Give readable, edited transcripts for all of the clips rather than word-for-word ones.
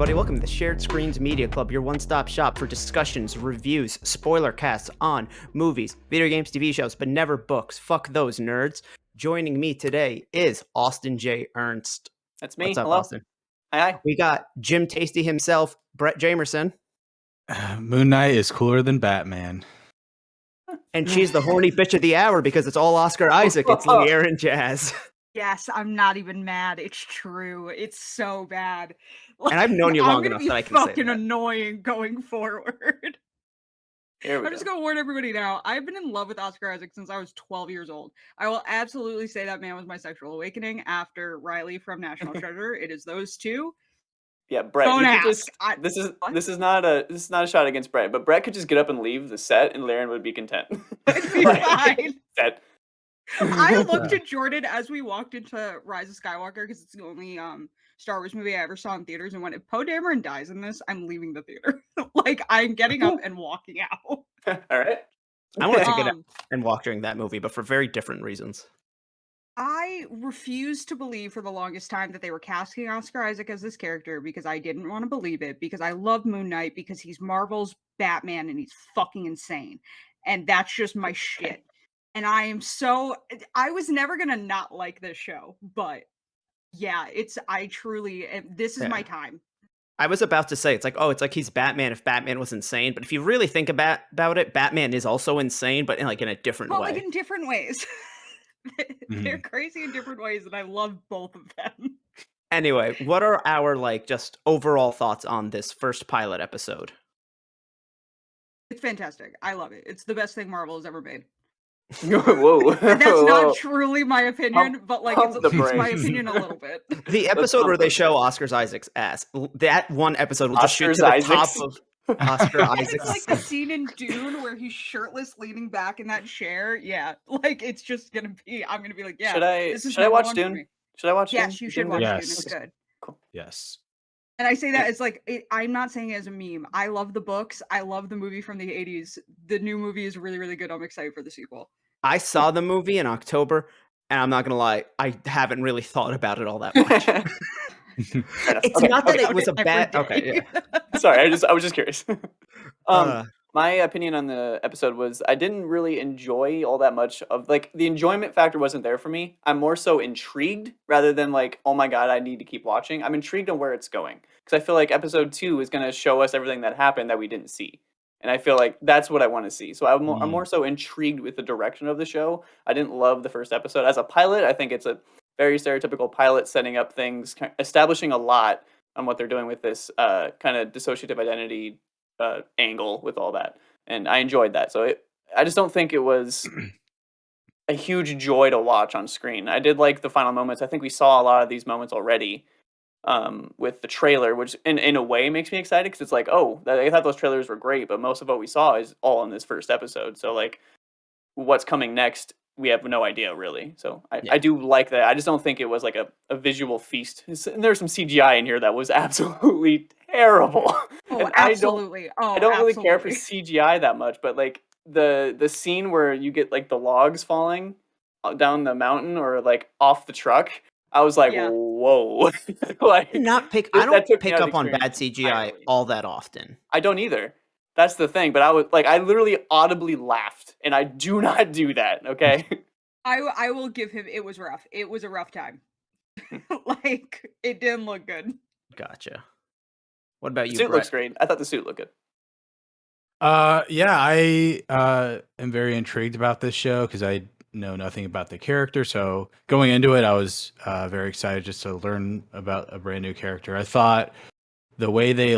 everybody. Welcome to the Shared Screens Media Club, your one-stop shop for discussions, reviews, spoiler casts on movies, video games, TV shows, but never books. Fuck those nerds. Joining me today is Austin J. Ernst. That's me. What's up, Hello. Austin? Hi. We got Jim Tasty himself, Bret Jamerson. Moon Knight is cooler than Batman. And she's the horny bitch of the hour because it's all Oscar Isaac. It's LeighErin Jazz. Yes, I'm not even mad. It's true. It's so bad. And I've known you long enough be that I can say fucking that. annoying going forward. Here we I'm just gonna warn everybody now. I've been in love with Oscar Isaac since I was 12 years old. I will absolutely say that man was my sexual awakening after Riley from National Treasure. It is those two. Yeah, Bret. Don't you could ask. Just, this is not a shot against Bret, but Bret could just get up and leave the set, and LeighErin would be content. It'd be fine. Set. I looked at Jordan as we walked into Rise of Skywalker because it's the only Star Wars movie I ever saw in theaters, and went, if Poe Dameron dies in this, I'm leaving the theater. Like, I'm getting up and walking out. All right. I wanted to get up and walk during that movie, but for very different reasons. I refused to believe for the longest time that they were casting Oscar Isaac as this character because I didn't want to believe it, because I love Moon Knight, because he's Marvel's Batman and he's fucking insane. And that's just my shit. And I was never going to not like this show, but yeah, this is my time. I was about to say, it's like he's Batman if Batman was insane. But if you really think about it, Batman is also insane, but in a different way. Like in different ways. They're crazy in different ways, and I love both of them. Anyway, what are our just overall thoughts on this first pilot episode? It's fantastic. I love it. It's the best thing Marvel has ever made. Whoa. And that's not truly my opinion, but it's brain. my opinion a little bit. The episode where they show Oscar Isaac's ass, that one episode will just shoot to the top of Oscar Isaac's. It's like the scene in Dune where he's shirtless, leaning back in that chair. Yeah, it's just gonna be. I'm gonna be like, yeah. Should I watch Dune? Should I watch Dune? Yes, you should watch Yes. Dune. It's good. Cool. Yes. And I say that it's I'm not saying it as a meme. I love the books. I love the movie from the 80s. The new movie is really, really good. I'm excited for the sequel. I saw the movie in October, and I'm not gonna lie, I haven't really thought about it all that much. It's not that it was a bad. Okay, yeah. Sorry, I was just curious. My opinion on the episode was I didn't really enjoy all that much of the enjoyment factor wasn't there for me. I'm more so intrigued rather than oh my god, I need to keep watching. I'm intrigued on where it's going because I feel like episode 2 is going to show us everything that happened that we didn't see. And I feel like that's what I want to see. So I'm more so intrigued with the direction of the show. I didn't love the first episode. As a pilot, I think it's a very stereotypical pilot setting up things, establishing a lot on what they're doing with this kind of dissociative identity angle with all that. And I enjoyed that. So I just don't think it was a huge joy to watch on screen. I did like the final moments. I think we saw a lot of these moments already with the trailer, which in a way makes me excited because it's I thought those trailers were great, but most of what we saw is all in this first episode. So what's coming next, we have no idea really. So I do like that. I just don't think it was a visual feast. And there's some CGI in here that was absolutely terrible. Oh, absolutely. I don't really care for CGI that much, but the scene where you get the logs falling down the mountain or off the truck, I was like, whoa. I don't pick up on bad CGI all that often. I don't either. That's the thing. But I literally audibly laughed, and I do not do that. Okay. I will give him. It was rough. It was a rough time. It didn't look good. Gotcha. What about you? The suit Bret? looks great. I thought the suit looked good. Yeah, I am very intrigued about this show because I know nothing about the character. So going into it, I was very excited just to learn about a brand new character. I thought the way they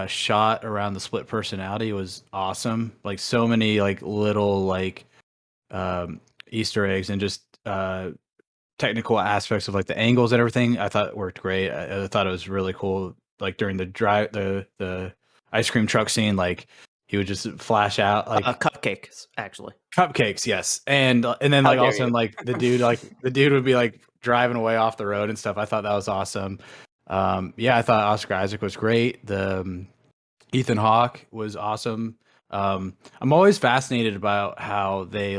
shot around the split personality was awesome. So many little Easter eggs and just technical aspects of the angles and everything. I thought worked great. I thought it was really cool. During the ice cream truck scene, he would just flash out cupcakes, actually. Cupcakes, yes. And then all of a sudden the dude would be driving away off the road and stuff. I thought that was awesome. I thought Oscar Isaac was great. The Ethan Hawke was awesome. I'm always fascinated about how they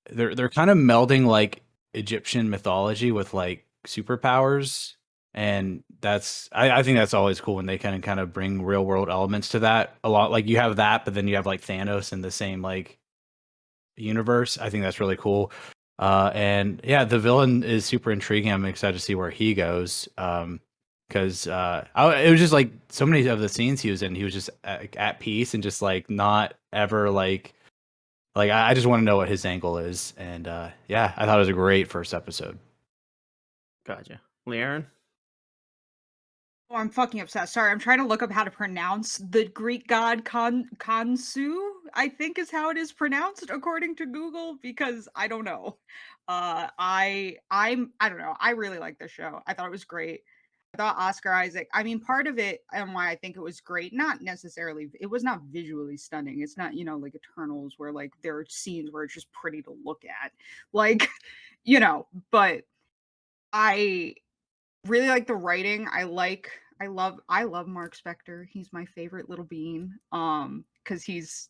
they're kind of melding Egyptian mythology with superpowers. And I think that's always cool when they can kind of bring real world elements to that a lot. Like you have that, but then you have like Thanos in the same like universe. I think that's really cool. And yeah, the villain is super intriguing. I'm excited to see where he goes. Because it was just like so many of the scenes he was in, he was just at peace and just like not ever like I just want to know what his angle is. And yeah, I thought it was a great first episode. Gotcha. LeighErin? Oh, I'm fucking obsessed. Sorry, I'm trying to look up how to pronounce the Greek god Khonsu, I think is how it is pronounced according to Google, because I don't know. I don't know. I really like this show. I thought it was great. I thought Oscar Isaac, I mean, part of it and why I think it was great, not necessarily, it was not visually stunning. It's not, like Eternals where like there are scenes where it's just pretty to look at. Like, but I really like the writing. I love Mark Spector. He's my favorite little bean. Cuz he's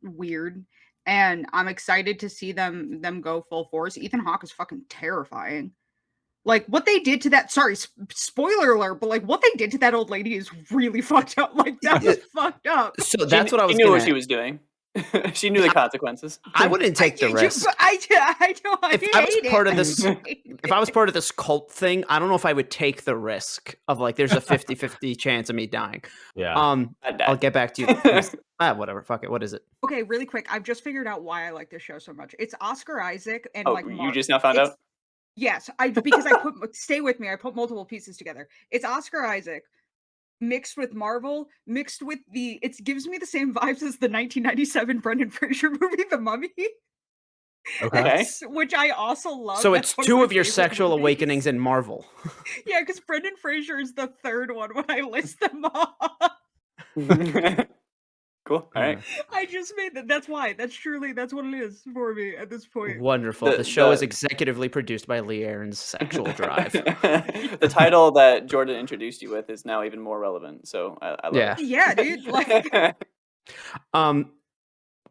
weird and I'm excited to see them go full force. Ethan Hawke is fucking terrifying. Like what they did to that, sorry, spoiler alert, but like what they did to that old lady is really fucked up. Like that was fucked up. So that's what I was She knew gonna... what she was doing. She knew the consequences. I wouldn't take the risk. I don't If I was hate part it. of this, if I was part of this cult thing, I don't know if I would take the risk of like there's a 50-50 chance of me dying. Yeah. I'll get back to you. Whatever. Fuck it. What is it? Okay, really quick. I've just figured out why I like this show so much. It's Oscar Isaac and Oh, like you Mark. just now found out? Yes, because I put stay with me. I put multiple pieces together. It's Oscar Isaac mixed with Marvel, mixed with it gives me the same vibes as the 1997 Brendan Fraser movie, The Mummy. Okay. Which I also love. So That's it's one two my of your favorite sexual movies. awakenings in Marvel. Yeah, because Brendan Fraser is the third one when I list them off. Cool. All right. I just made that. That's why. That's what it is for me at this point. Wonderful. The show is executively produced by LeighErin's Sexual Drive. The title that Jordan introduced you with is now even more relevant. So I love it. Yeah, dude. Like, but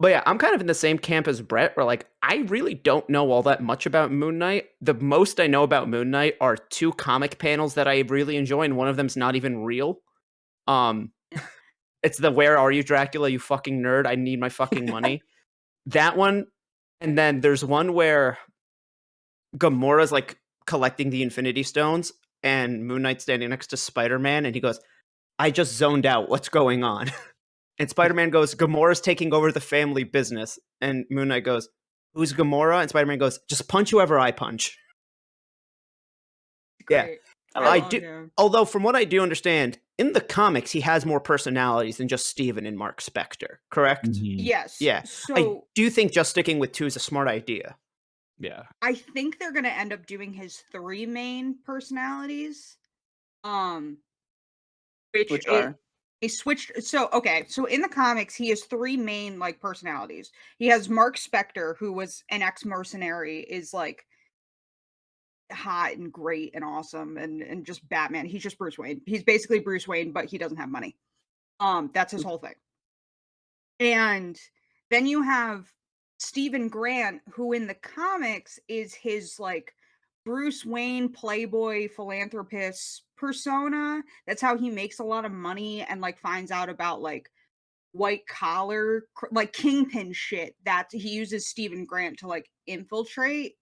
yeah, I'm kind of in the same camp as Bret, where like I really don't know all that much about Moon Knight. The most I know about Moon Knight are 2 comic panels that I really enjoy, and one of them's not even real. It's the "Where are you, Dracula, you fucking nerd? I need my fucking money." That one, and then there's one where Gamora's like collecting the Infinity Stones, and Moon Knight's standing next to Spider-Man, and he goes, "I just zoned out. What's going on?" And Spider-Man goes, "Gamora's taking over the family business." And Moon Knight goes, "Who's Gamora?" And Spider-Man goes, "Just punch whoever I punch." great. Yeah, I do. Him. Although, from what I do understand, in the comics, he has more personalities than just Steven and Mark Spector, correct? Mm-hmm. Yes. Yeah. So I do think just sticking with 2 is a smart idea. Yeah. I think they're going to end up doing his 3 main personalities. Which are? He switched. So, okay. So in the comics, he has 3 main like personalities. He has Mark Spector, who was an ex-mercenary, is like hot and great and awesome and just Batman. He's just Bruce Wayne. He's basically Bruce Wayne, but he doesn't have money. That's his whole thing. And then you have Stephen Grant, who in the comics is his like Bruce Wayne playboy philanthropist persona. That's how he makes a lot of money and like finds out about like white collar like kingpin shit that he uses Stephen Grant to like infiltrate.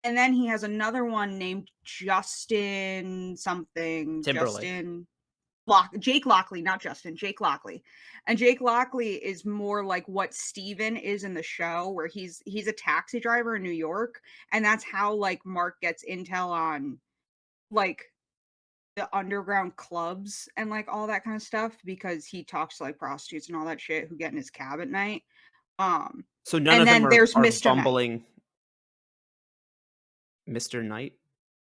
And then he has another one named Justin something. Timberlake. Jake Lockley, not Justin, Jake Lockley. And Jake Lockley is more like what Steven is in the show, where he's a taxi driver in New York. And that's how like Mark gets intel on like the underground clubs and like all that kind of stuff, because he talks to like prostitutes and all that shit who get in his cab at night. So none of them are Mr. bumbling Mr. Knight?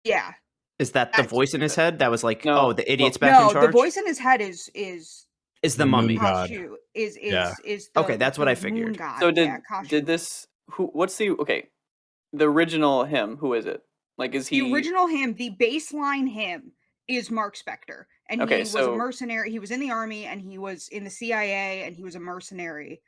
Yeah. Is that the voice in his head that was like, no. Oh, the idiot's back in charge? No, the voice in his head is the mummy. God. Is okay, that's what I figured. So did this what's the original him, who is it? Like is he the original him, the baseline him is Mark Spector. And he was a mercenary. He was in the army and he was in the CIA and he was a mercenary.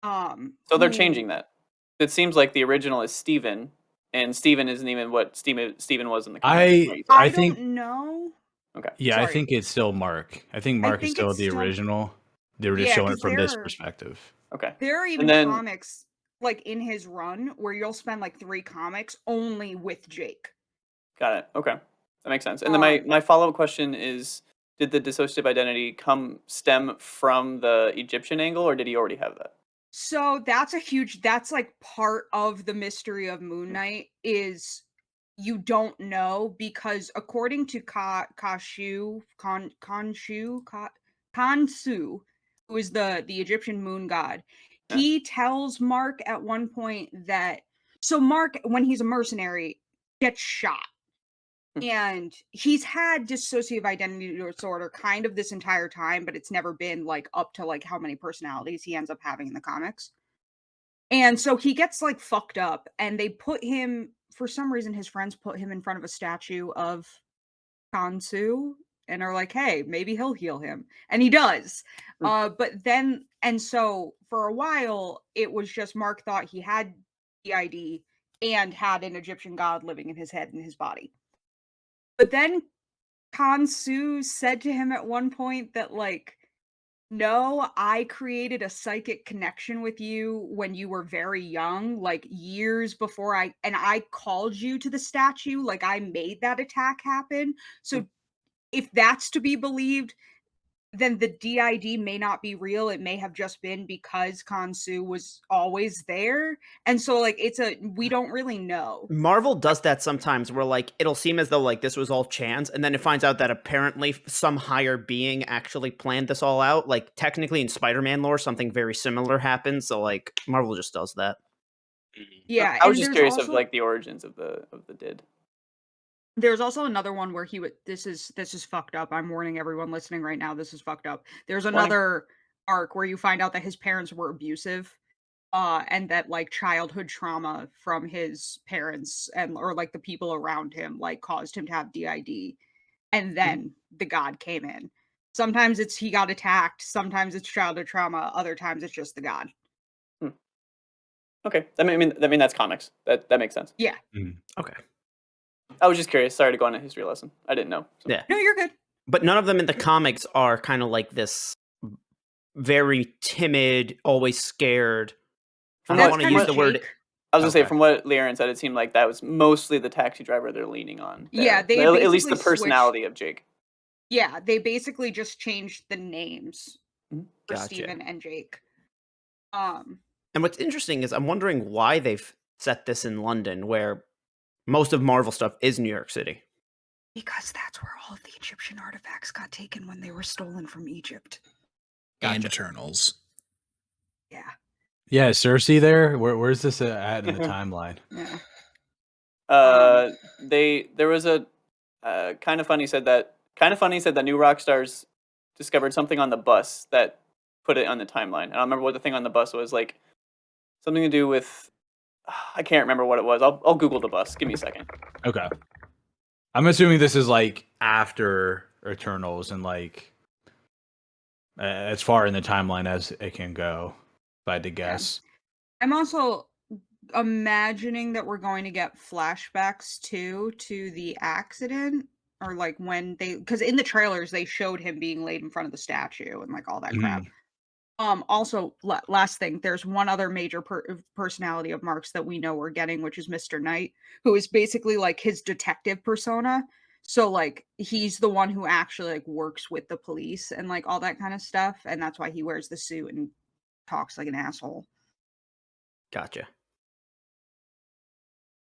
So they're changing that. It seems like the original is Steven and Steven isn't even what Steven was in the comics. Right? I think don't know. Okay. yeah, Sorry. I think it's still Mark. I think Mark is think still it's the still- original. They were just Yeah, showing it 'cause from this they're- perspective. Okay. There are even then- comics like in his run where you'll spend like 3 comics only with Jake. Got it. Okay. That makes sense. And then my follow-up question is, did the dissociative identity stem from the Egyptian angle, or did he already have that? So that's like part of the mystery of Moon Knight is you don't know because according to Khonshu, who is the Egyptian moon god, Yeah. he tells Mark at one point that so Mark, when he's a mercenary, gets shot. And he's had dissociative identity disorder kind of this entire time, but it's never been like up to like how many personalities he ends up having in the comics. And so he gets like fucked up, and they put him, for some reason, his friends put him in front of a statue of Kansu and are like, hey, maybe he'll heal him. And he does. But then, and so for a while, it was just Mark thought he had DID and had an Egyptian god living in his head and his body. But then Kansu said to him at one point that, like, no, I created a psychic connection with you when you were very young, like years before I called you to the statue, like I made that attack happen. So if that's to be believed, then the DID may not be real. It may have just been because Kansu was always there. And so like we don't really know. Marvel does that sometimes where like it'll seem as though like this was all chance, and then it finds out that apparently some higher being actually planned this all out. Like technically in Spider-Man lore, something very similar happens. So like Marvel just does that. Yeah. I was just curious of like the origins of the did. There's also another one where he would. This is fucked up. I'm warning everyone listening right now. This is fucked up. There's another arc where you find out that his parents were abusive, and that like childhood trauma from his parents or like the people around him like caused him to have DID, and then the god came in. Sometimes it's he got attacked. Sometimes it's childhood trauma. Other times it's just the god. Okay, I mean that's comics. That makes sense. Yeah. Okay. I was just curious. Sorry to go on a history lesson. I didn't know. So. Yeah. No, you're good. But none of them in the comics are kind of like this very timid, always scared. I don't want to use the word. I was gonna say, from what LeighErin said, it seemed like that was mostly the taxi driver they're leaning on. Yeah, they at least the personality of Jake. Yeah, they basically just changed the names for Gotcha. Steven and Jake. And what's interesting is I'm wondering why they've set this in London, where most of Marvel stuff is New York City. Because that's where all of the Egyptian artifacts got taken when they were stolen from Egypt. And Eternals. Yeah. Yeah, Cersei there? Where's this at in the timeline? Yeah. There was a kind of funny said that New Rockstars discovered something on the bus that put it on the timeline. I don't remember what the thing on the bus was, like something to do with I can't remember what it was. I'll Google the bus. Give me a second. Okay. I'm assuming this is like after Eternals and like as far in the timeline as it can go, if I had to guess. I'm also imagining that we're going to get flashbacks too to the accident, or like when because in the trailers they showed him being laid in front of the statue and like all that crap. Also, last thing, there's one other major personality of Mark's that we know we're getting, which is Mr. Knight, who is basically like his detective persona. So like he's the one who actually like works with the police and like all that kind of stuff, and that's why he wears the suit and talks like an asshole. Gotcha.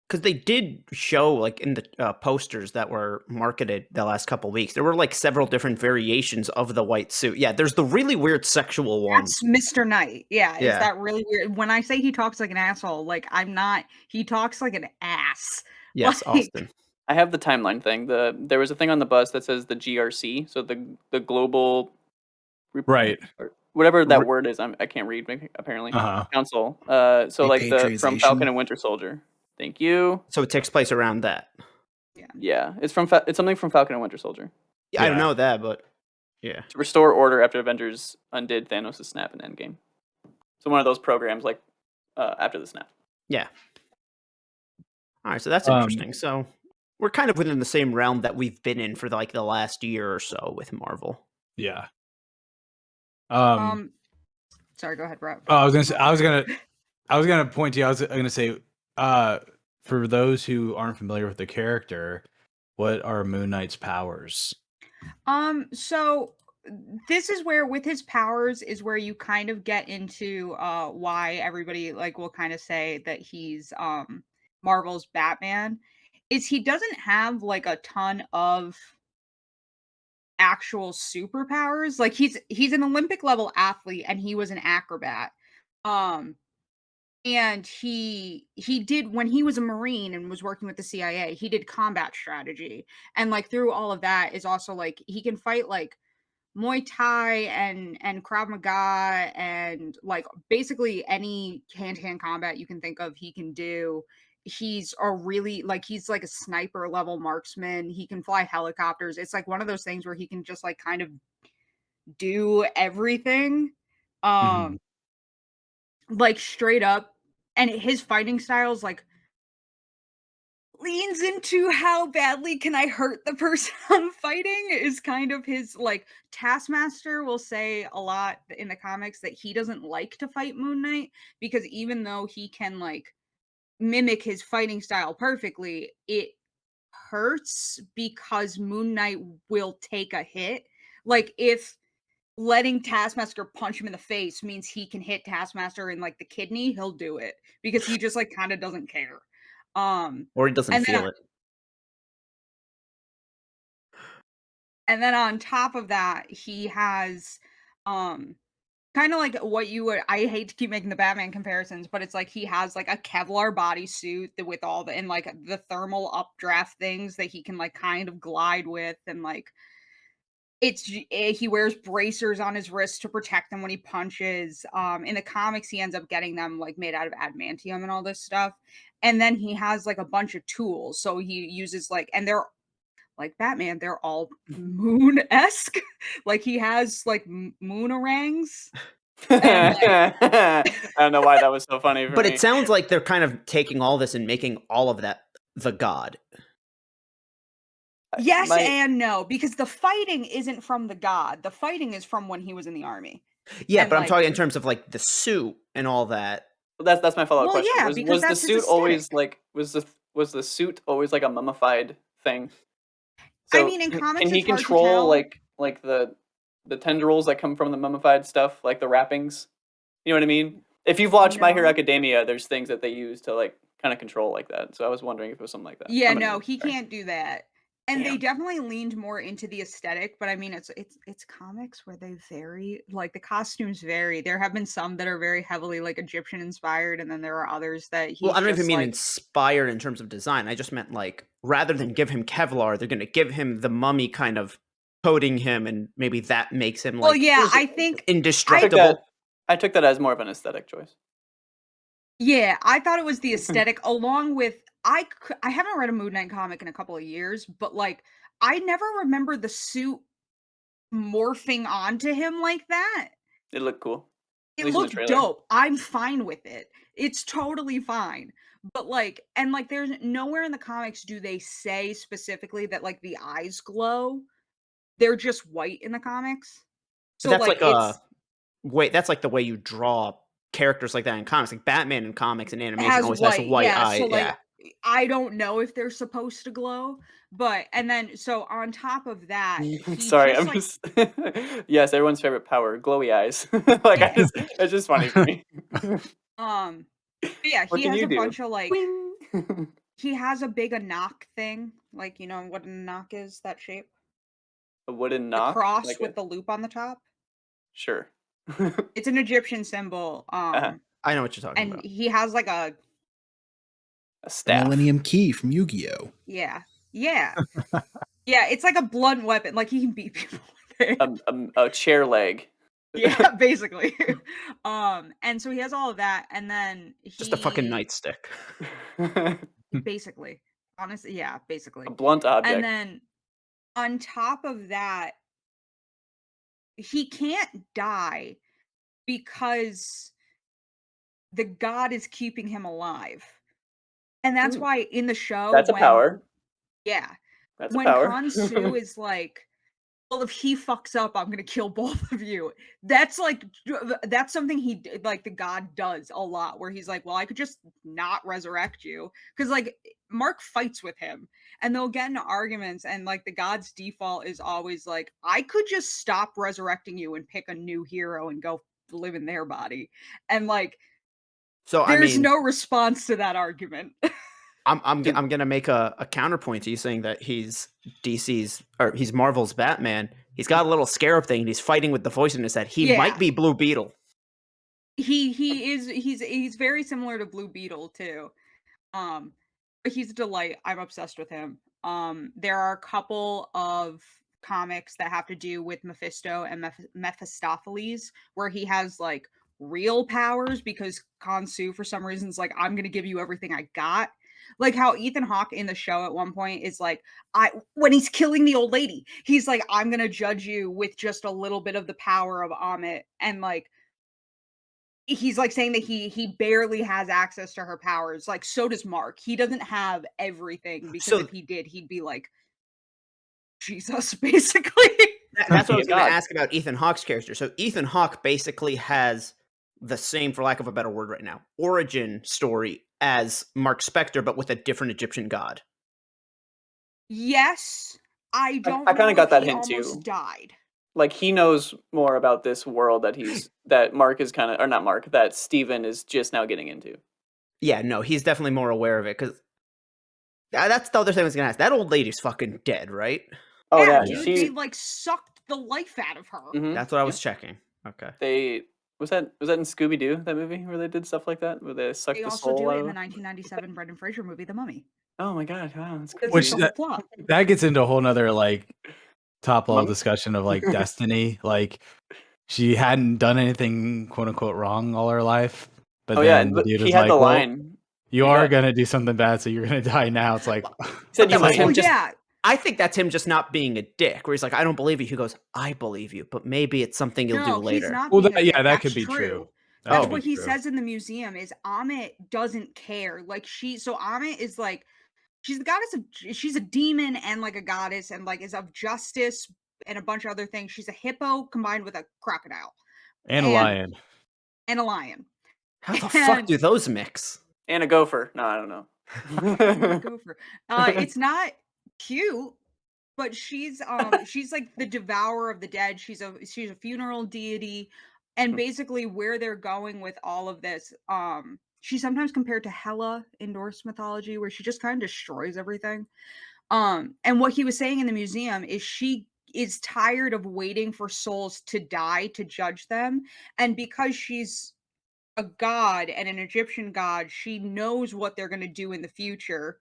Because they did show, like, in the posters that were marketed the last couple weeks, there were, like, several different variations of the white suit. Yeah, there's the really weird sexual one. That's Mr. Knight. Yeah, is that really weird? When I say he talks like an asshole, like, I'm not... He talks like an ass. Yes, like, Austin. I have the timeline thing. There was a thing on the bus that says the GRC, so the global... Right. Or whatever that word is, I can't read, apparently. Council. So, like, from Falcon and Winter Soldier. Thank you. So it takes place around that. Yeah, it's something from Falcon and Winter Soldier. Yeah, I don't know that, but yeah. To restore order after Avengers undid Thanos' snap in Endgame. So one of those programs, like after the snap. Yeah. All right, so that's Um, interesting. So we're kind of within the same realm that we've been in for like the last year or so with Marvel. yeah. Um, Um, sorry, go ahead, Bret. oh, I was gonna say, My bad. I was gonna point to you. I was gonna say, uh, for those who aren't familiar with the character, what are Moon Knight's powers? So this is where with his powers is where you kind of get into why everybody like will kind of say that he's Marvel's Batman is he doesn't have like a ton of actual superpowers. Like he's an Olympic level athlete and he was an acrobat. Um and he did when he was a Marine and was working with the CIA, he did combat strategy. And like through all of that is also like he can fight like Muay Thai and Krav Maga and like basically any hand-to-hand combat you can think of he can do. He's a really like he's like a sniper level marksman. He can fly helicopters. It's like one of those things where he can just like kind of do everything. Mhm. Um like straight up and his fighting styles like leans into how badly can I hurt the person I'm fighting is kind of his like Taskmaster will say a lot in the comics that he doesn't like to fight Moon Knight because even though he can like mimic his fighting style perfectly, it hurts because Moon Knight will take a hit. Like if letting Taskmaster punch him in the face means he can hit Taskmaster in like the kidney, he'll do it because he just like kind of doesn't care. Um Or he doesn't and then feel it. And then on top of that, he has, um, kinda like what you would I hate to keep making the Batman comparisons, but it's like he has like a Kevlar bodysuit that with all the and like the thermal updraft things that he can like kind of glide with and like he wears bracers on his wrists to protect them when he punches. In the comics, he ends up getting them like made out of adamantium and all this stuff. And then he has like a bunch of tools. So he uses like and they're like Batman, they're all moon-esque. Like, he has, like, moonarangs and, like I don't know why that was so funny for But it me. sounds like they're kind of taking all this and making all of that the god. yes My and no, because the fighting isn't from the god, the fighting is from when he was in the army, Yeah, and, but I'm like talking in terms of like the suit and all that. that's my follow-up well, question. yeah, because Was the that's his suit aesthetic. always like was the suit always like a mummified thing? I So, mean, in can comics, he it's hard to control, tell. like, the tendrils that come from the mummified stuff, like the wrappings? You know what I mean? If you've watched My Hero No. Academia, there's things that they use to, like, kinda control like that, so I was wondering if it was something like that. Yeah, I'm a no, nerd, he sorry. can't do that. And they Damn. definitely leaned more into the aesthetic, but I mean, it's comics where they vary, like, the costumes vary. There have been some that are very heavily, like, Egyptian inspired, and then there are others that Well, he's I don't even just mean like inspired in terms of design. I just meant like rather than give him Kevlar, they're going to give him the mummy kind of coating him, and maybe that makes him well, like yeah, Here's I think I took I that indestructible. I took that as more of an aesthetic choice. yeah, I thought it was the aesthetic along with I haven't read a Moon Knight comic in a couple of years, but, like, I never remember the suit morphing onto him like that. It looked cool, at It least in the looked trailer. dope. I'm fine with it. It's totally fine. But, like and, like, there's nowhere in the comics do they say specifically that, like, the eyes glow. They're just white in the comics. But So, that's like, like a it's wait. That's like the way you draw characters like that in comics. Like Batman in comics and animation has always has white, white yeah, eye. so, like, Yeah, I don't know if they're supposed to glow, but and then so on top of that, he Sorry, just, I'm like just yes, everyone's favorite power, glowy eyes. Like, I just it's just funny for me. but yeah, What he can has you a do? bunch of, like Wing. he has a big a knock thing, like, you know what a knock is, that shape? A wooden The knock? cross Like with a the loop on the top? sure. It's an Egyptian symbol, Uh-huh. I know what you're talking and about. he has, like, a A The staff. Millennium Key from Yu-Gi-Oh! yeah. Yeah. Yeah, it's like a blunt weapon, like, he can beat people with it. A chair leg. Yeah, basically. And so he has all of that, and then Just a fucking he nightstick. basically, honestly, yeah, A basically. blunt And object. then on top of that, he can't die because the god is keeping him alive. And that's why in the show That's a power. yeah, That's a when power. Khonshu is like, "Well, if he fucks up, I'm gonna kill both of you." That's like that's something like the god does a lot where he's like, "Well, I could just not resurrect you." Because like Mark fights with him and they'll get into arguments and like the god's default is always like, "I could just stop resurrecting you and pick a new hero and go live in their body." And like So I there's mean, no response to that argument. I'm Dude, gonna make a counterpoint to you saying that he's DC's or he's Marvel's Batman. He's got a little scarab thing and he's fighting with the voice in his head. He might Yeah. be Blue Beetle. He's very similar to Blue Beetle too. But he's a delight. I'm obsessed with him. There are a couple of comics that have to do with Mephisto and Mephistopheles where he has like real powers because Khonshu for some reason is like, I'm gonna give you everything I got. Like how Ethan Hawke in the show at one point is like, when he's killing the old lady, he's like, I'm gonna judge you with just a little bit of the power of Amit. And like he's like saying that he barely has access to her powers. Like so does Mark. He doesn't have everything because So if he did, he'd be like Jesus, basically. that's what I He's was going to God. ask about Ethan Hawke's character. So Ethan Hawke basically has the same, for lack of a better word right now, origin story as Mark Spector, but with a different Egyptian god. Yes, I don't I kind know of got if that he hint almost too. died. Like he knows more about this world that Mark is kind of, or not Mark, that Steven is just now getting into. Yeah, no, he's definitely more aware of it because that's the other thing I was going to ask. That old lady's fucking dead, right? Oh Yeah, yeah, Yeah. dude, they like sucked the life out of her. That's what I was Yep. checking. Okay. They was that in Scooby Doo, that movie where they did stuff like that, where they sucked They the also soul do out it of in the her? 1997 Brendan Fraser movie, The Mummy. Oh my god, wow, that's That's crazy. like Which the whole plot. that gets into a whole nother like top level Mummy? discussion of like destiny. Like she hadn't done anything quote unquote wrong all her life, but Oh yeah, then the but dude he was had the like, "Well, line. you You are got. gonna do something bad, so you're gonna die now." It's like, He said you That was might. him Well, just. yeah, I think that's him just not being a dick, where he's like, I don't believe you. He goes, I believe you, but maybe it's something you'll do no, he's later. not well, being a yeah, dick. that That's could be true. true. That That's could what be he true. says in the museum is Amit doesn't care. Like so Amit is like she's the goddess of she's a demon and like a goddess and like is of justice and a bunch of other things. She's a hippo combined with a crocodile And a and lion. a lion. How the fuck And do those mix? And a gopher. No, I don't know. gopher. It's not cute, but she's like the devourer of the dead. She's a funeral deity. And basically where they're going with all of this, she's sometimes compared to Hela in Norse mythology, where she just kind of destroys everything. And what he was saying in the museum is she is tired of waiting for souls to die to judge them. And because she's a god and an Egyptian god, she knows what they're going to do in the future.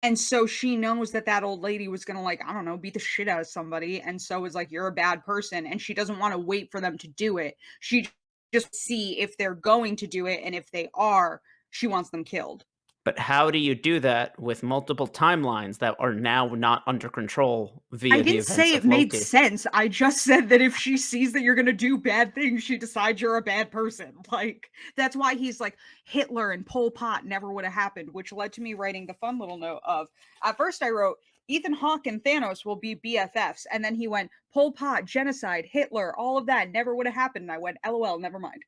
And so she knows that that old lady was gonna, like, I don't know, beat the shit out of somebody, and so is like, "You're a bad person," and she doesn't wanna wait for them to do it. She just see if they're going to do it, and if they are, she wants them killed. But how do you do that with multiple timelines that are now not under control I via the didn't events say of it made Loki? sense, I just said that if she sees that you're gonna do bad things, she decides you're a bad person, like, that's why he's like, Hitler and Pol Pot never would have happened, which led to me writing the fun little note of at first I wrote, "Ethan Hawke and Thanos will be BFFs," and then he went, "Pol Pot, genocide, Hitler, all of that never would have happened," and I went, "LOL, never mind."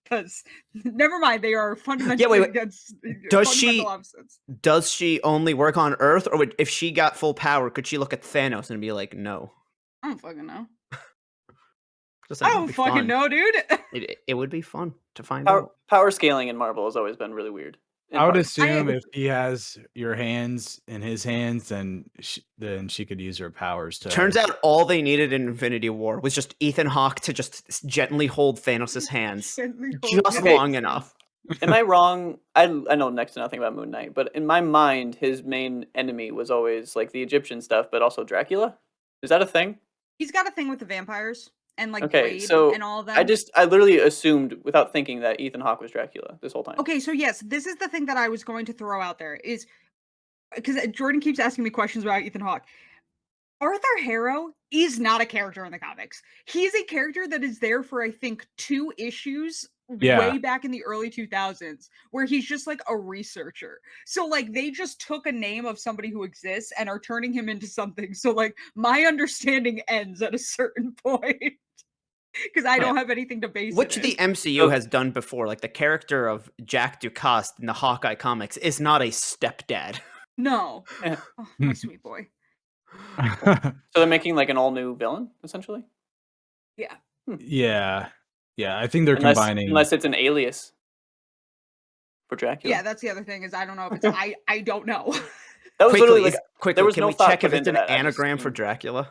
Because never mind, they are Yeah, fundamentally wait. against Does fundamental she opposites. does she only work on Earth, or if she got full power, could she look at Thanos and be like, no? I don't fucking know. Just I it would don't be fucking fun. know, dude. It would be fun to find Power, out. power scaling in Marvel has always been really weird. and I would hard. assume if he has your hands in his hands, then she could use her powers to. Turns out all they needed in Infinity War was just Ethan Hawke to just gently hold Thanos' hands just Okay. long enough. Am I wrong? I know next to nothing about Moon Knight, but in my mind, his main enemy was always like the Egyptian stuff, but also Dracula. Is that a thing? He's got a thing with the vampires and like Okay, Blade so and all of them. I literally assumed without thinking that Ethan Hawke was Dracula this whole time. Okay, so yes, this is the thing that I was going to throw out there is because Jordan keeps asking me questions about Ethan Hawke. Arthur Harrow is not a character in the comics. He is a character that is there for I think 2 issues way back in the early 2000s, where he's just like a researcher. So like they just took a name of somebody who exists and are turning him into something. So like my understanding ends at a certain point. Because I don't have anything to base Which it the in. MCU has done before. Like the character of Jack Ducast in the Hawkeye comics is not a stepdad. No. Oh, my sweet boy. So they're making like an all new villain, essentially? Yeah. Yeah. Yeah, I think they're Unless, combining. unless it's an alias for Dracula. Yeah, that's the other thing is I don't know if it's I don't know. That was literally like there was can no we thought check if put it's into an that. I just anagram for assumed. Dracula?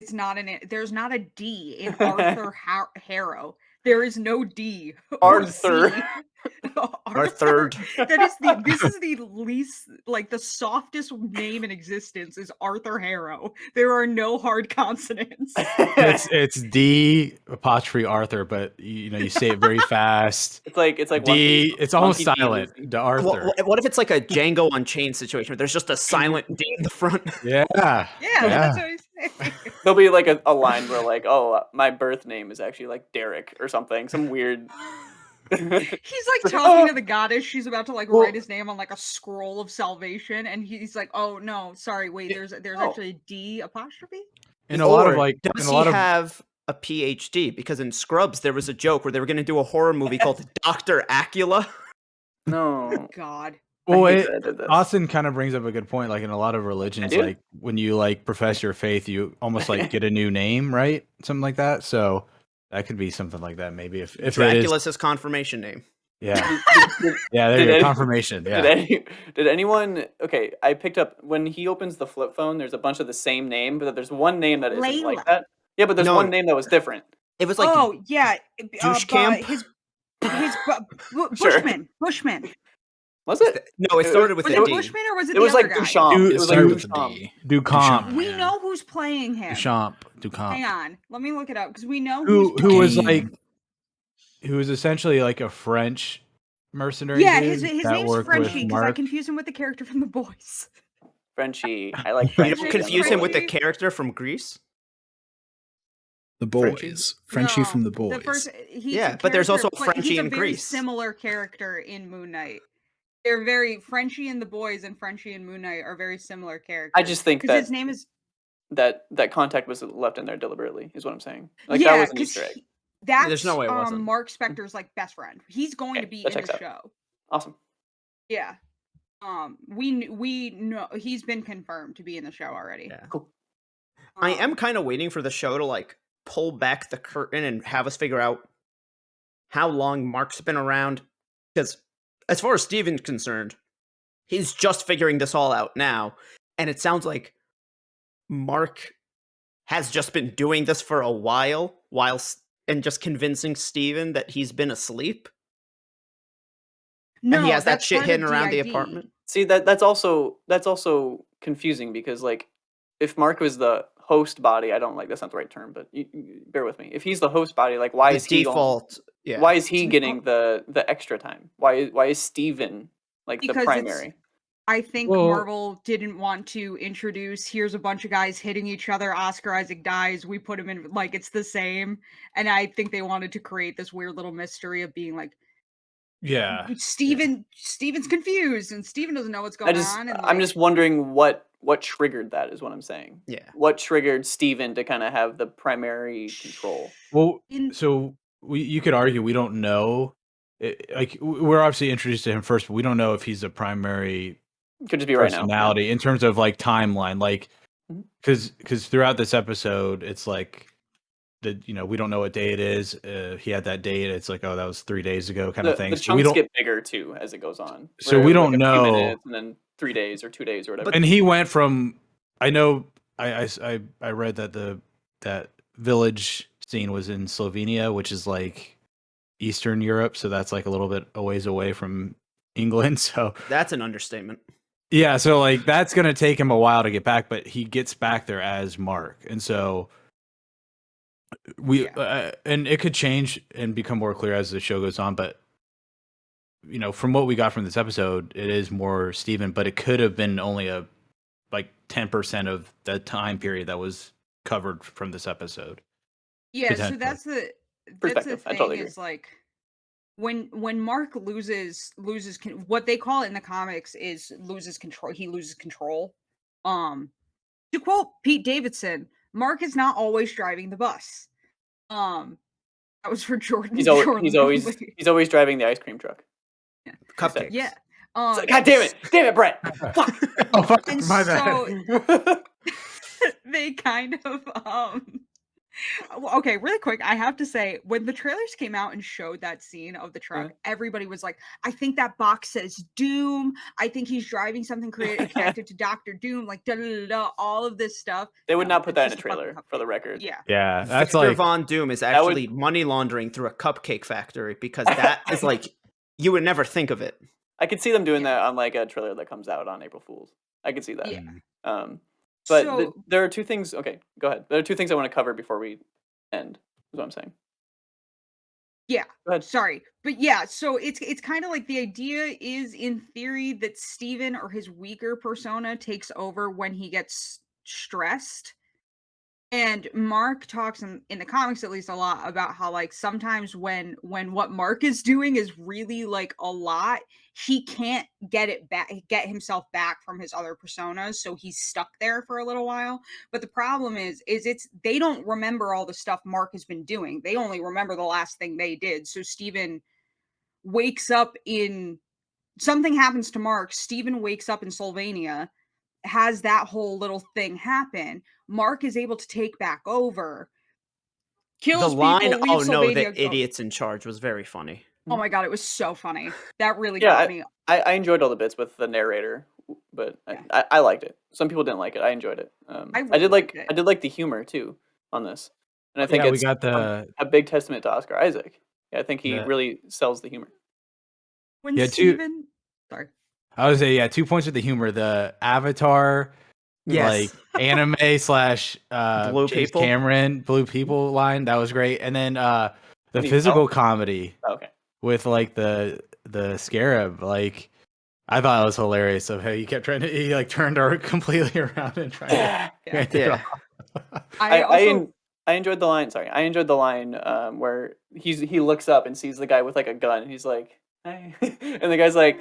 It's not there's not a D in Arthur Harrow. There is no D. or C. Arthur. Our third. This is the least, like the softest name in existence is Arthur Harrow. There are no hard consonants. It's D apostrophe Arthur, but you say it very fast. It's like D. It's almost Monkey D, silent. Lucy. The Arthur. What if it's like a Django Unchained situation where there's just a silent D in the front? Yeah. That's what he's saying. There'll be like a line where like, oh, my birth name is actually like Derek or something, some weird. He's like talking to the goddess. She's about to like write his name on like a scroll of salvation, and he's like, "Oh no, sorry, wait. There's actually a D apostrophe." And a lot of like, does he have a PhD? Because in Scrubs there was a joke where they were going to do a horror movie called Dr. Acula. No. God. Well, Austin kind of brings up a good point. Like in a lot of religions, like when you like profess your faith, you almost like get a new name, right? Something like that. So that could be something like that. Maybe if Dracula's his confirmation name. Yeah. Yeah, there you go. Confirmation. Yeah. Did anyone? Okay, I picked up when he opens the flip phone. There's a bunch of the same name, but there's one name that isn't like that. Yeah, but there's one name that was different. It was like douche camp. His Bushman. Bushman. Was it? No, it started with was a it D. Bushman or was it It was the like other guy? Duchamp. It was like Duchamp. We know who's playing him. Duchamp. Hang on, let me look it up because we know who was like, who was essentially like a French mercenary. Yeah, his name's Frenchie because I confuse him with the character from The Boys. Frenchie, I like Frenchie. You don't confuse him with the character from Greece. The Boys, Frenchie from The Boys. But there's also Frenchie in Greece. He's a very Greece. similar character in Moon Knight. They're very Frenchie in The Boys and Frenchie in Moon Knight are very similar characters. I just think that his name is that contact was left in there deliberately. Is what I'm saying. Like that was an Easter egg. That's there's no way it wasn't. Mark Spector's like best friend. He's going to be in the show. Awesome. Yeah. We know he's been confirmed to be in the show already. Yeah. Cool. I am kind of waiting for the show to like pull back the curtain and have us figure out how long Mark's been around. Because as far as Steven's concerned, he's just figuring this all out now. And it sounds like Mark has just been doing this for a while and just convincing Steven that he's been asleep. No, and he has that shit hidden around the apartment. See, that's also confusing because like if Mark was the host body, I don't like that's not the right term, but you bear with me. If he's the host body, like why is he default? Why is he getting the extra time? Why is Steven like the primary? I think Marvel didn't want to introduce here's a bunch of guys hitting each other. Oscar Isaac dies. We put him in like it's the same, and I think they wanted to create this weird little mystery of being like. Yeah, Steven's confused, and Steven doesn't know what's going on. And I'm just wondering what triggered that is what I'm saying. Yeah, what triggered Steven to kind of have the primary control? Well, so you could argue we don't know. Like we're obviously introduced to him first, but we don't know if he's a primary. Could just be personality right now in terms of like timeline, like because throughout this episode, it's like. We don't know what day it is. He had that date. It's like, oh, that was 3 days ago, kind of thing. The chunks get bigger too as it goes on. So we don't know. A few minutes and then 3 days or 2 days or whatever. And he went from. I know. I read that that village scene was in Slovenia, which is like Eastern Europe. So that's like a little bit a ways away from England. So that's an understatement. Yeah. So like that's gonna take him a while to get back, but he gets back there as Mark, and so. And it could change and become more clear as the show goes on, but from what we got from this episode, it is more Steven, but it could have been only a like 10% of the time period that was covered from this episode. Yeah, so that's the thing is like when Mark loses what they call it in the comics is loses control. He loses control. To quote Pete Davidson, Mark is not always driving the bus. That was for Jordan. He's Jordan always driving the ice cream truck. Cupcakes. Yeah. God damn it, Bret! Fuck. Oh fuck, And my so bad. they kind of okay, really quick, I have to say, when the trailers came out and showed that scene of the truck, everybody was like, I think that box says Doom. I think he's driving something connected to Doctor Doom, like da da da, all of this stuff. They would not put it's that in a just fucking trailer, for cupcake. the record. Yeah. Yeah, that's Victor like Von Doom is actually money laundering through a cupcake factory, because that is like, you would never think of it. I could see them doing that on like a trailer that comes out on April Fool's. I could see that. Yeah. But So, there are two things. Okay, go ahead. There are two things I want to cover before we end. Is what I'm saying. yeah. Go ahead. Sorry. But yeah, so it's kind of like the idea is in theory that Steven or his weaker persona takes over when he gets stressed. And Mark talks in the comics at least a lot about how like sometimes when what Mark is doing is really like a lot, he can't get himself back from his other personas, so he's stuck there for a little while. But the problem is they don't remember all the stuff Mark has been doing. They only remember the last thing they did. So Steven wakes up in something happens to Mark, Steven wakes up in Sylvania, has that whole little thing happen. Mark is able to take back over, kills The line, people, leaves "Oh no, Sylvania. the idiot's in charge," was very funny. Oh my god, it was so funny. That really got me. I enjoyed all the bits with the narrator, but I liked it. Some people didn't like it. I enjoyed it. I did like the humor too on this, and I think we it's got a big testament to Oscar Isaac. Yeah, I think he really sells the humor. When Steven, sorry. I would say 2 points with the humor. The Avatar, like anime slash Blue James people? Cameron Blue People line, that was great. And then the physical comedy with like the scarab, like I thought it was hilarious of how he kept trying to he like turned her completely around and tried to I enjoyed the line. Sorry, I enjoyed the line where he looks up and sees the guy with like a gun, and he's like, "Hey," and the guy's like,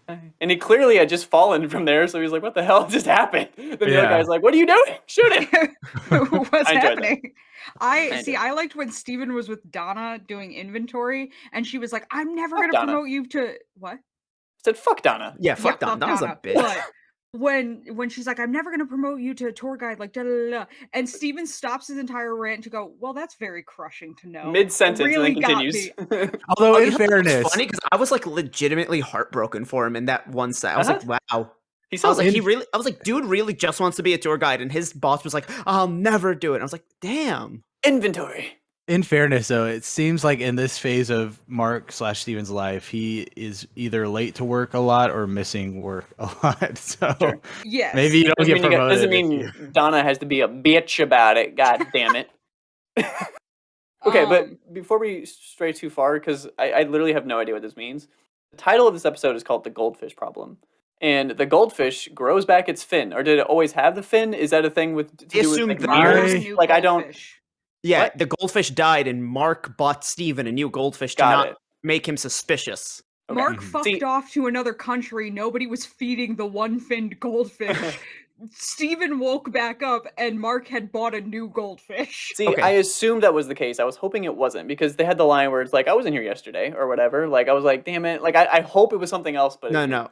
"Hey," and he clearly had just fallen from there, so he's like, "What the hell just happened?" Then the other guy's like, "What are you doing? Shoot him!" What's happening? I liked when Steven was with Donna doing inventory, and she was like, "I'm never going to promote you to what?" I said, "Fuck Donna." Yeah, fuck Donna. Donna's a bitch. But when she's like, "I'm never going to promote you to a tour guide," like da da da, and Steven stops his entire rant to go, "Well, that's very crushing to know." Mid-sentence, really, and then continues. Although in fairness, it's funny because I was like legitimately heartbroken for him in that one set. I was like, wow. I was like, dude really just wants to be a tour guide, and his boss was like, "I'll never do it." And I was like, damn. Inventory. In fairness, though, it seems like in this phase of Mark / Steven's life, he is either late to work a lot or missing work a lot. So maybe you don't get promoted. Doesn't mean Donna has to be a bitch about it. God damn it. Okay, but before we stray too far, because I literally have no idea what this means. The title of this episode is called The Goldfish Problem. And the goldfish grows back its fin. Or did it always have the fin? Is that a thing to do with like, like I don't... Yeah, the goldfish died, and Mark bought Steven a new goldfish to not make him suspicious. Okay. Mark fucked off to another country. Nobody was feeding the one-finned goldfish. Steven woke back up, and Mark had bought a new goldfish. See, I assumed that was the case. I was hoping it wasn't, because they had the line where it's like, I wasn't here yesterday, or whatever. Like, I was like, damn it. Like, I hope it was something else, but... No.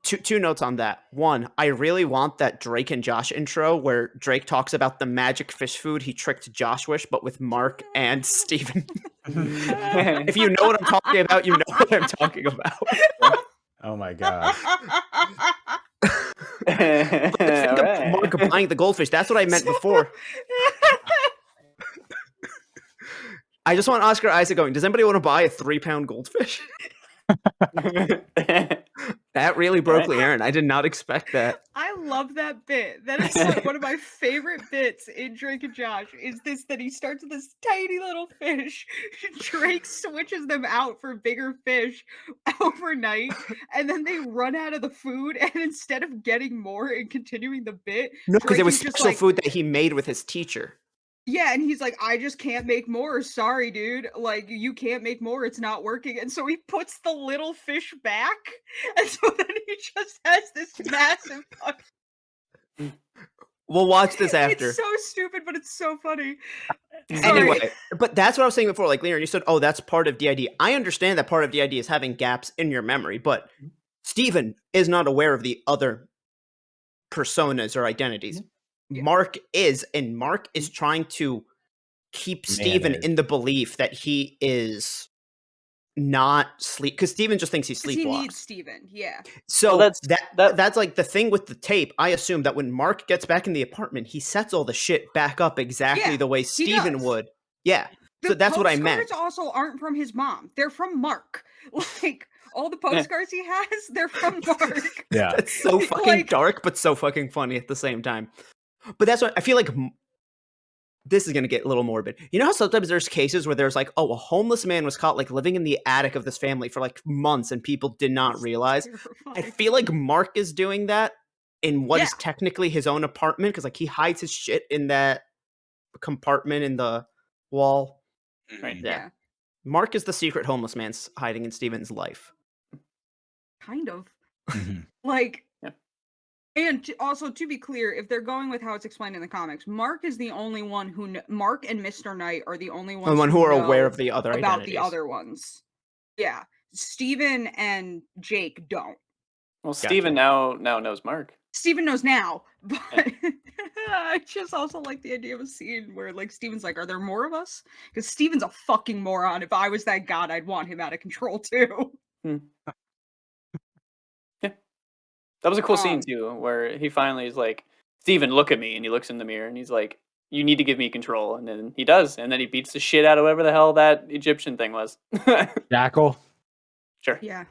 Two notes on that. One, I really want that Drake and Josh intro where Drake talks about the magic fish food he tricked Josh with, but with Mark and Steven. If you know what I'm talking about, you know what I'm talking about. Oh my god. Think of Mark buying the goldfish. That's what I meant before. I just want Oscar Isaac going, does anybody want to buy a 3-pound goldfish? That really broke LeighErin. I did not expect that. I love that bit. That is like one of my favorite bits in Drake and Josh is this, that he starts with this tiny little fish. Drake switches them out for bigger fish overnight, and then they run out of the food, and instead of getting more and continuing the bit... No, because it was special food that he made with his teacher. Yeah, and he's like, "I just can't make more. Sorry, dude. Like, you can't make more. It's not working." And so he puts the little fish back, and so then he just has this massive We'll watch this after. It's so stupid, but it's so funny. Anyway, but that's what I was saying before. Like, LeighErin, you said, "Oh, that's part of DID." I understand that part of DID is having gaps in your memory, but Steven is not aware of the other personas or identities. Yeah. Mark is, and Mark is trying to keep Steven Manage. in the belief that he is not sleep, because Steven just thinks he's 'Cause he sleepwalks. needs Steven, yeah. So Well, that's like the thing with the tape. I assume that when Mark gets back in the apartment, he sets all the shit back up exactly Yeah, the way he Steven does. would. Yeah. The So that's what I meant. postcards also aren't from his mom. They're from Mark. Like, all the postcards he has, they're from Mark. Yeah. That's so fucking Like- dark, but so fucking funny at the same time. But that's what I feel like. This is going to get a little morbid. You know how sometimes there's cases where there's like, oh, a homeless man was caught like living in the attic of this family for like months and people did not realize. I Terrifying. feel like Mark is doing that in what is Yeah. technically his own apartment, because like he hides his shit in that compartment in the wall. Right. Yeah. Mark is the secret homeless man hiding in Steven's life. Kind of. Mhm. Like, Yeah. and also to be clear, if they're going with how it's explained in the comics, Mark is the only one who Mark and Mr. Knight are the only ones The one who are aware know of the other about identities. the other ones. Yeah, Steven and Jake don't. Well, Steven now knows Mark. Steven knows now, but I just also like the idea of a scene where like Steven's like, "Are there more of us?" Because Steven's a fucking moron. If I was that god, I'd want him out of control too. That was a cool scene too, where he finally is like, "Steven, look at me," and he looks in the mirror and he's like, "You need to give me control," and then he does, and then he beats the shit out of whatever the hell that Egyptian thing was. Jackal. Sure. Yeah.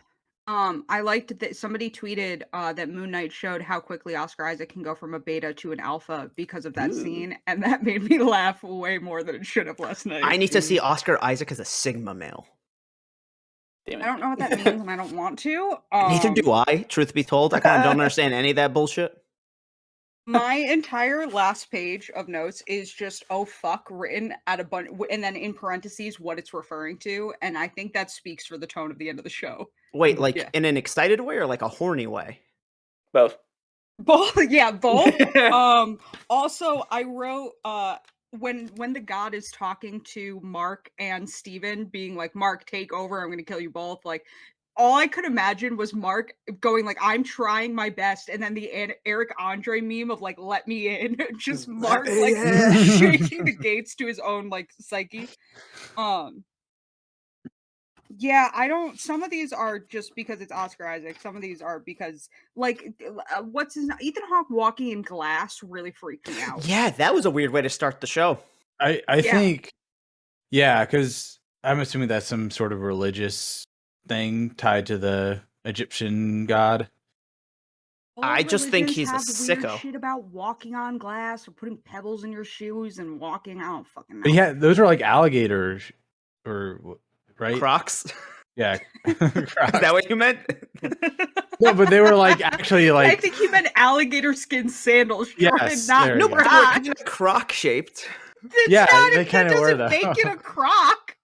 I liked that somebody tweeted that Moon Knight showed how quickly Oscar Isaac can go from a beta to an alpha because of that scene, and that made me laugh way more than it should have last night. I need to see Oscar Isaac as a Sigma male. Damn I it. don't know what that means, and I don't want to. Neither do I, truth be told. I kind of don't understand any of that bullshit. My entire last page of notes is just "oh fuck" written at a bunch, and then in parentheses what it's referring to, and I think that speaks for the tone of the end of the show. Wait, like Yeah. in an excited way or like a horny way? Both. Both, yeah, both. Also, I wrote when the god is talking to Mark and Steven, being like, "Mark, take over. I'm going to kill you both." Like, all I could imagine was Mark going like, "I'm trying my best," and then the Eric Andre meme of like, "Let me in," just Mark like shaking the gates to his own like psyche. Yeah, I don't. Some of these are just because it's Oscar Isaac. Some of these are because, like, what's his Ethan Hawke walking in glass really freaked me out. Yeah, that was a weird way to start the show. I think, yeah, because I'm assuming that's some sort of religious thing tied to the Egyptian god. I just think he's a religions have weird sicko. shit about walking on glass or putting pebbles in your shoes and walking. I don't fucking know. But yeah, those are like alligators, or right? Crocs? Yeah, Is that what you meant? no, but they were like actually like. I think he meant alligator skin sandals. Yes, not there you No, go. but they're Crocs. kind of croc shaped. It's Yeah, not, they that kinda were, doesn't though. make it a croc.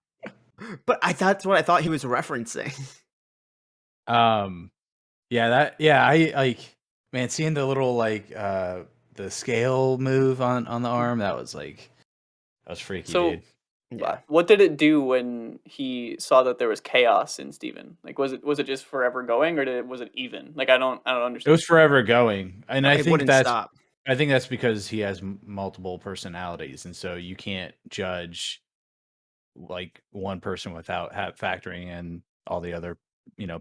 But that's what I thought he was referencing. I like, man, seeing the little like the scale move on the arm, that was freaky, So, dude. Yeah. what did it do when he saw that there was chaos in Steven? Like, was it just forever going, or was it even? Like, I don't It understand. was forever going, and I It think wouldn't that's stop. because he has multiple personalities, and so you can't judge like one person without factoring in all the other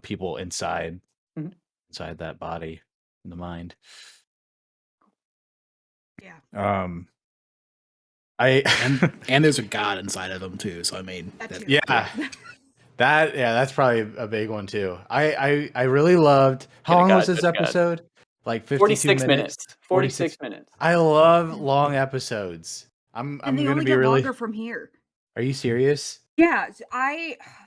people inside Mhm. inside that body and the mind. Yeah. I And there's a god inside of them too. So I mean, That too. yeah. That's probably a big one too. I really loved. How long was this episode? Like 52 46 minutes. 46 minutes. I love long episodes. I'm And they gonna only be get really. longer from here. Are you serious? Yeah,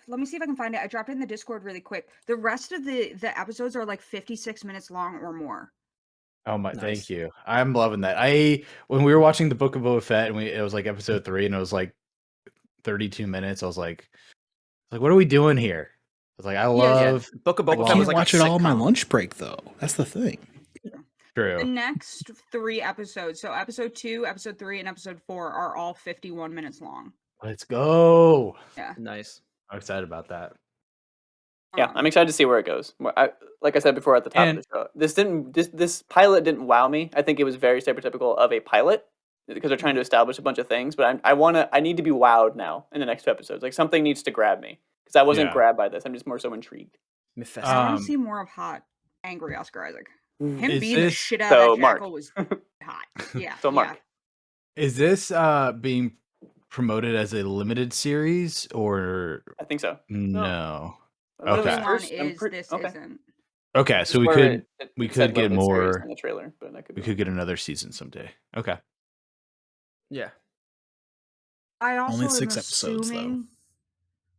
let me see if I can find it. I dropped it in the Discord really quick. The rest of the episodes are like 56 minutes long or more. Oh my, Nice. thank you. I'm loving that. When we were watching the Book of Boba Fett and it was like episode 3 and it was like 32 minutes, I was like, what are we doing here? I was like, I love Book of I Boba Fett can't was like watch a it all on my sitcom. lunch break though. That's the thing. The True. next 3 episodes, so episode 2, episode 3, and episode 4 are all 51 minutes long. Let's go. Yeah. Nice. I'm excited about that. Yeah, I'm excited to see where it goes. Like I said before at the top of the show, this pilot didn't wow me. I think it was very stereotypical of a pilot because they're trying to establish a bunch of things. But I need to be wowed now in the next 2 episodes. Like something needs to grab me because I wasn't Yeah. grabbed by this. I'm just more so intrigued. I want to see more of hot, angry Oscar Isaac. Him Is being the this- shit out So, of that Mark. jackal was hot. Yeah. So, Mark. Is this being promoted as a limited series or I think so. no? That was Okay. One first- I'm is pretty- this okay. isn't. Okay, so Just we where could it could said get limited series more- in the trailer, but that could we be could get another season someday. Okay. Yeah. I also Only am 6 episodes, though. assuming...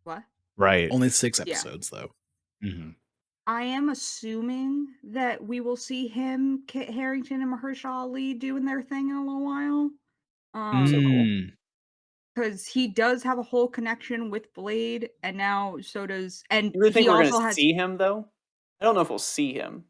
What? Right. Only 6 Yeah. episodes though. hmm I am assuming that we will see him, Kit Harington, and Mahershala Ali doing their thing in a little while. So cool. Because he does have a whole connection with Blade, and now so does. And You really think he we're also going to has. see him though? I don't know if we'll see him.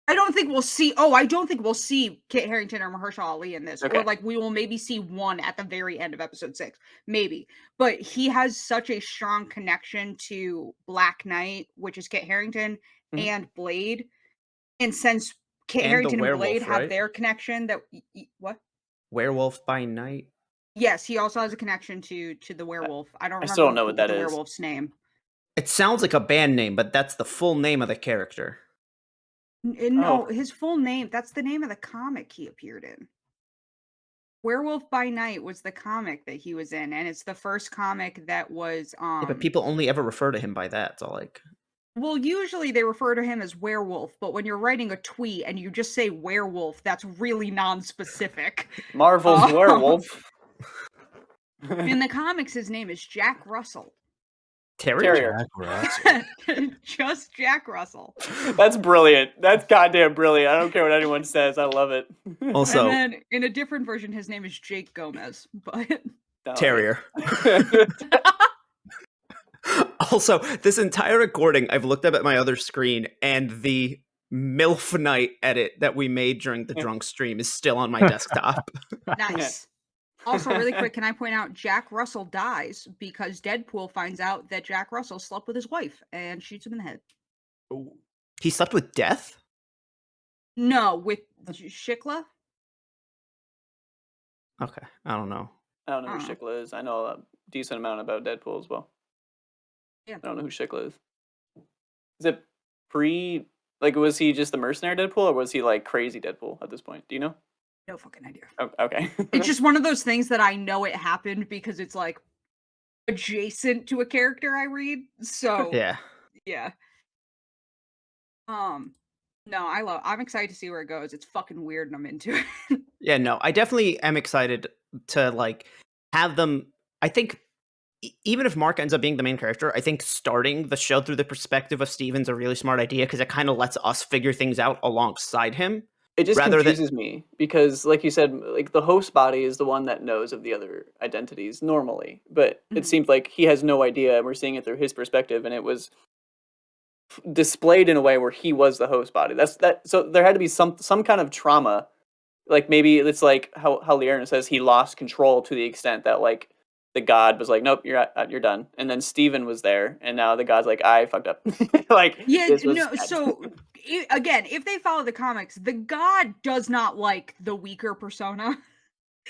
I don't think we'll see. Oh, I don't think we'll see Kit Harington or Mahershala Ali in this, Okay. or like we will maybe see one at the very end of episode 6, maybe. But he has such a strong connection to Black Knight, which is Kit Harington, Mhm. and Blade, and since Kit And the Harington and Blade werewolf, have right? their connection, that what? Werewolf by Night. Yes, he also has a connection to the werewolf. I don't I remember still don't know what that the is. werewolf's name. It sounds like a band name, but that's the full name of the character. No, his full name, that's the name of the comic he appeared in. Werewolf by Night was the comic that he was in, and it's the first comic that was Yeah, but people only ever refer to him by that. So like, well, usually they refer to him as werewolf, but when you're writing a tweet and you just say werewolf, that's really non-specific. Marvel's werewolf. In the comics, his name is Jack Russell. Terrier. Jack Russell. Just Jack Russell. That's brilliant. That's goddamn brilliant. I don't care what anyone says. I love it. also And then in a different version, his name is Jake Gomez, but Terrier. Also, this entire recording, I've looked up at my other screen, and the MILF Night edit that we made during the drunk stream is still on my desktop. nice. Also, really quick, can I point out Jack Russell dies because Deadpool finds out that Jack Russell slept with his wife and shoots him in the head. He slept with Death? No, with Shikla. Okay, I don't know. I don't know who Shikla is. I know a decent amount about Deadpool as well. Yeah. I don't know who Shikla is. Is it was he just the mercenary Deadpool or was he like crazy Deadpool at this point? Do you know? No fucking idea. Oh, okay. It's just one of those things that I know it happened because it's like adjacent to a character I read. So Yeah. yeah. No, I'm excited to see where it goes. It's fucking weird and I'm into it. Yeah, no, I definitely am excited to like have them. I think even if Mark ends up being the main character, I think starting the show through the perspective of Steven's a really smart idea because it kind of lets us figure things out alongside him. It just rather confuses me because, like you said, like the host body is the one that knows of the other identities normally, but it seems like he has no idea, and we're seeing it through his perspective, and it was displayed in a way where he was the host body. So there had to be some kind of trauma, like maybe it's like how LeighErin says he lost control to the extent that like the god was like, nope, you're done, and then Steven was there, and now the god's like, I fucked up. Like yeah, this was no. bad. So again, if they follow the comics, the god does not like the weaker persona.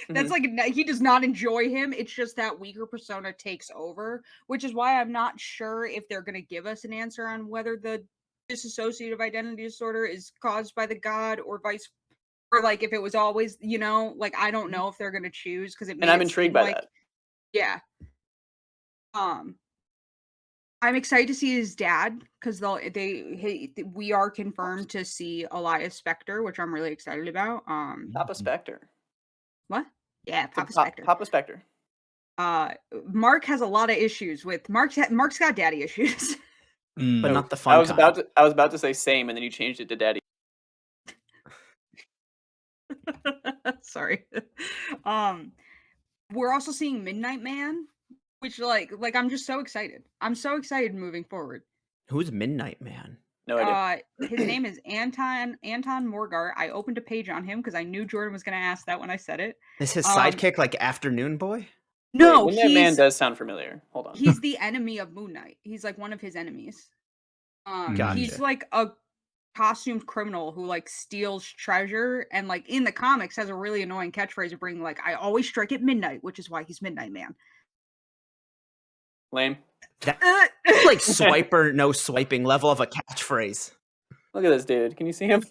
That's like he does not enjoy him. It's just that weaker persona takes over, which is why I'm not sure if they're going to give us an answer on whether the dissociative identity disorder is caused by the god or vice, or like if it was always, like I don't know if they're going to choose because and I'm intrigued by that. Yeah. I'm excited to see his dad because we are confirmed to see Elias Spector, which I'm really excited about. Papa Spector. What? Yeah, Papa Spector. Papa Spector. Mark has a lot of issues with Mark's got daddy issues. But not the fun I was about to say same, and then you changed it to daddy. Sorry. Um, we're also seeing Midnight Man, which like I'm just so excited. I'm so excited moving forward. Who's Midnight Man? No idea. His name is Anton Morgart. I opened a page on him because I knew Jordan was going to ask that when I said it. Is his sidekick like Afternoon Boy? No, Wait, Midnight Man does sound familiar. Hold on. He's the enemy of Moon Knight. He's like one of his enemies. Gotcha. He's like a costumed criminal who like steals treasure, and like in the comics has a really annoying catchphrase of bringing like, "I always strike at midnight," which is why he's Midnight Man. Lame. That's like swiper, no swiping level of a catchphrase. Look at this dude. Can you see him?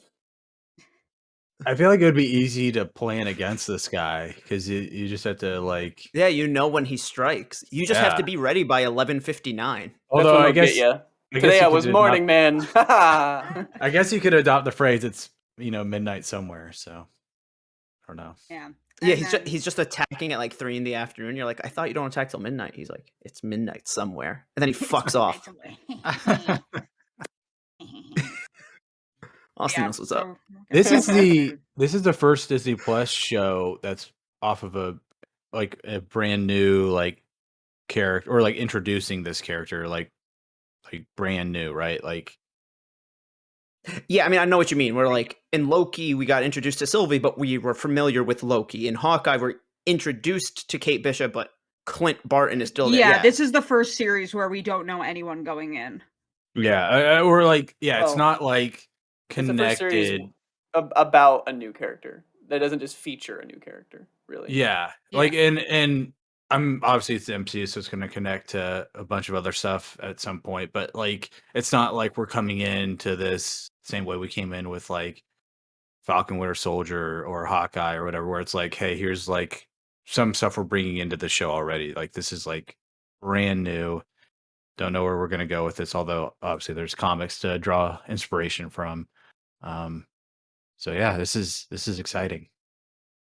I feel like it would be easy to plan against this guy because you just have to like. Yeah, you know when he strikes. You just have to be ready by 11:59. Although I guess today I was morning man. I guess you could adopt the phrase. It's midnight somewhere. So I don't know. Yeah. Yeah, he's just attacking at like 3 p.m. You're like, I thought you don't attack till midnight. He's like, it's midnight somewhere, and then he fucks off. Austin knows what's up. This is the first Disney Plus show that's off of a brand new like character, or like introducing this character like brand new, right? Like, yeah, I mean, I know what you mean. We're like, in Loki, we got introduced to Sylvie, but we were familiar with Loki. In Hawkeye, we're introduced to Kate Bishop, but Clint Barton is still there. Yeah, this is the first series where we don't know anyone going in. Yeah, or like, it's not like connected. It's the first series about a new character that doesn't just feature a new character, really. Yeah. Like, and I'm obviously it's the MCU, so it's going to connect to a bunch of other stuff at some point. But like, it's not like we're coming into this same way we came in with like Falcon Winter Soldier or Hawkeye or whatever, where it's like, hey, here's like some stuff we're bringing into the show already. Like, this is like brand new. Don't know where we're going to go with this, although obviously there's comics to draw inspiration from. So yeah, this is exciting.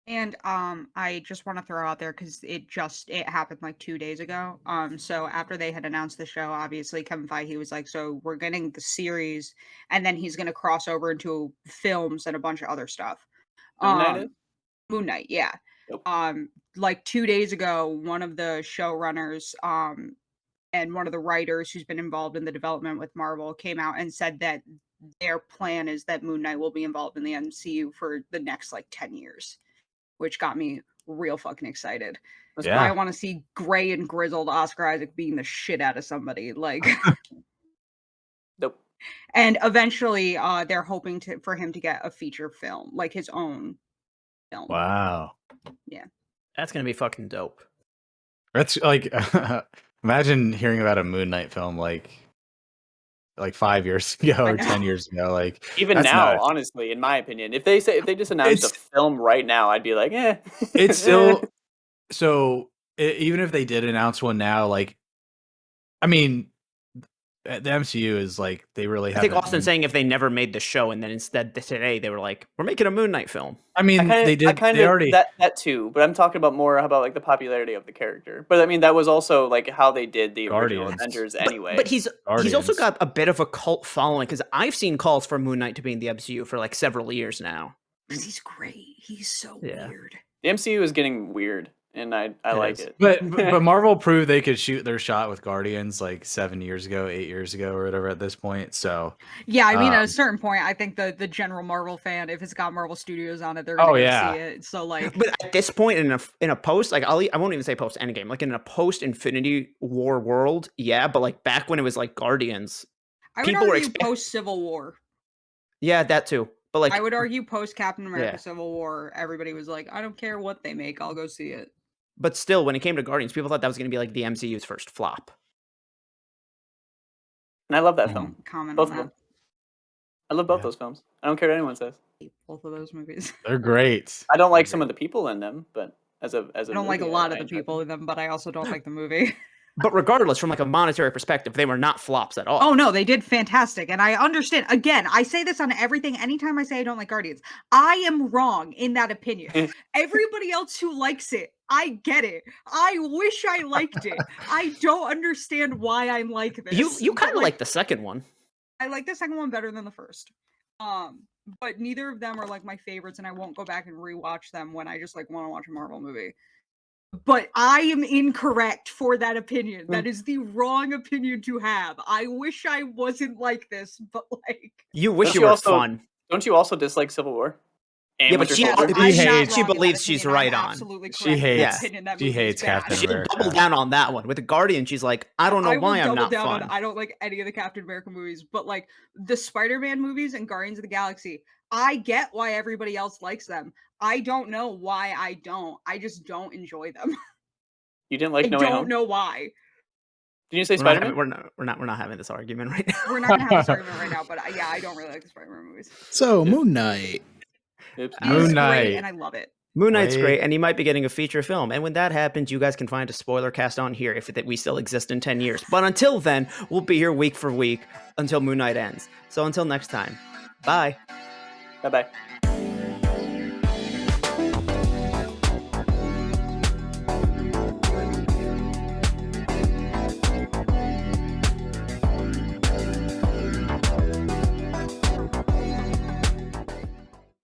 And I just want to throw out there because it happened like 2 days ago. So after they had announced the show, obviously Kevin Feige was like, so we're getting the series, and then he's gonna cross over into films and a bunch of other stuff. Moon Knight, yeah. Yep. Like 2 days ago, one of the showrunners and one of the writers who's been involved in the development with Marvel came out and said that their plan is that Moon Knight will be involved in the MCU for the next like 10 years. Which got me real fucking excited. That's why I want to see gray and grizzled Oscar Isaac beating the shit out of somebody. Like, nope. And eventually, they're hoping for him to get a feature film, like his own film. Wow. Yeah. That's gonna be fucking dope. That's like, imagine hearing about a Moon Knight film like 5 years ago or 10 years ago. Like, even now, honestly, in my opinion, if they just announced a film right now, I'd be like, it's still so. Even if they did announce one now, like, I mean, the MCU is like they really. I think Austin's saying if they never made the show and then instead today they were like, we're making a Moon Knight film. I mean, they did. They already that too, but I'm talking about more about like the popularity of the character. But I mean, that was also like how they did the original Avengers anyway. But he's also got a bit of a cult following because I've seen calls for Moon Knight to be in the MCU for like several years now. Because he's great. He's so weird. The MCU is getting weird. And I like it. But Marvel proved they could shoot their shot with Guardians like 7 years ago, 8 years ago, or whatever at this point. So yeah, I mean, at a certain point, I think the general Marvel fan, if it's got Marvel Studios on it, they're gonna see it. So like, but at this point in a post, like I won't even say post Endgame, like in a post Infinity War world, yeah. But like back when it was like Guardians, people were post Civil War. Yeah, that too. But like, I would argue post Captain America Civil War, everybody was like, I don't care what they make, I'll go see it. But still, when it came to Guardians, people thought that was going to be like the MCU's first flop. And I love that film. Both of them. I love both those films. I don't care what anyone says. Both of those movies. They're great. I don't like some of the people in them, but as a I don't like a lot of the people in them, but I also don't like the movie. But regardless, from like a monetary perspective, they were not flops at all. Oh no, they did fantastic. And I understand. Again, I say this on everything. Anytime I say I don't like Guardians, I am wrong in that opinion. Everybody else who likes it, I get it. I wish I liked it. I don't understand why I'm like this. You kind of like the second one. I like the second one better than the first. But neither of them are like my favorites, and I won't go back and rewatch them when I just like want to watch a Marvel movie. But I am incorrect for that opinion. That is the wrong opinion to have. I wish I wasn't like this, but like you wish you were fun. Don't you also dislike Civil War? Yeah, but she believes she's right on. She hates Captain She'll America. double down on that one. With the Guardian, she's like, I don't know why I'm not fun. I don't like any of the Captain America movies, but like the Spider-Man movies and Guardians of the Galaxy, I get why everybody else likes them. I don't know why I don't. I just don't enjoy them. You didn't like No Way Home? I don't know why. Did you say Spider-Man? We're not having this argument right now. We're not gonna have this argument right now, but yeah, I don't really like the Spider-Man movies. So Moon Knight. Moon Knight, and I love it. Moon Knight's great, and he might be getting a feature film. And when that happens, you guys can find a spoiler cast on here if we still exist in 10 years. But until then, we'll be here week for week until Moon Knight ends. So until next time, bye. Bye-bye.